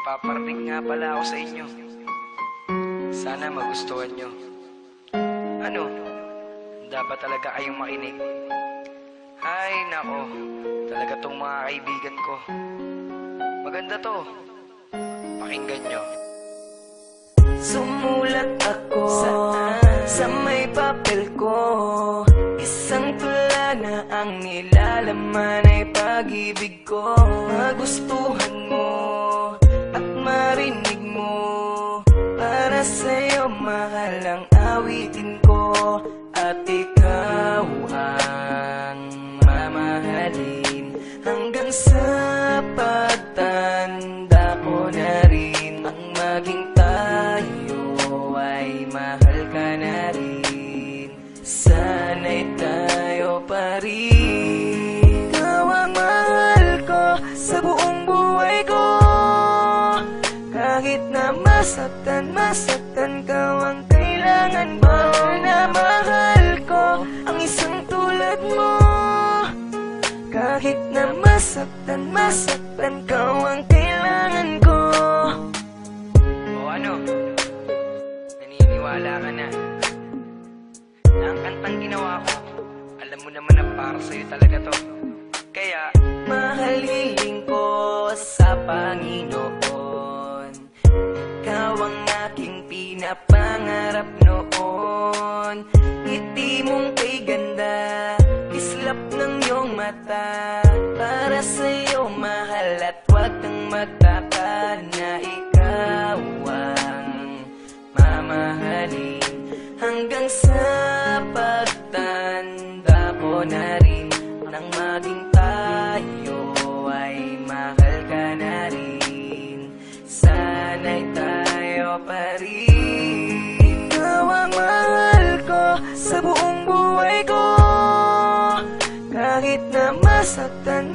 paparating nga pala ako sa inyo. Sana magustuhan nyo. Ano? Dapat talaga kayong makinig. Ay, nako. Talaga tong mga kaibigan ko. Maganda to. Pakinggan nyo. Sumulat ako sa may papel ko. Isang tula na ang nilalaman ay pag-ibig ko. Magustuhan mo at marinig mo. Para sa'yo mahal ang awitin ko. At ikaw ang mamahalin hanggang sa pagtanda ko na rin. Ang maging tayo ay mahal ka na rin. Sana'y tayo pa rin. Ikaw ang mahal ko sa buong buhay ko. Kahit na masaktan ka, ang kailangan ba na mahal ko ang isang tulad mo. Kahit na masaktan ka, ang kailangan ko. O ano? Naniniwala ka na na ang kantang ginawa ko, alam mo naman na para sa'yo talaga to. Kaya mahal hiling ko sa Panginoon. Ikaw ang aking pinapangarap noon. Ngiti mong kay ganda, islap ng iyong mata. Para sa'yo mahal at huwag kang magtaka na ikaw ang mamahalin hanggang sa pagtanda ko na rin. Nang maging tayo ay mahal ka na rin. Sana'y tayo pa rin. Ikaw ang mahal ko sa buong buhay ko. Kahit na masaktan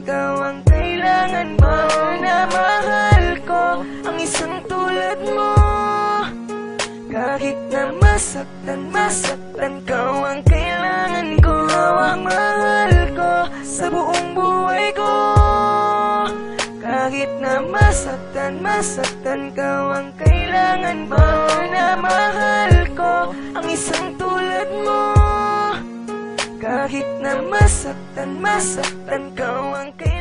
ka, ang kailangan ba na mahal ko ang isang tulad mo. Kahit na masaktan ka, ang kailangan ko. Ikaw ang mahal ko sa buong buhay ko. Kahit na masaktan ka, ang kailangan ba na mahal ko ang isang tulad mo. Kahit na masaktan ka, ang kailangan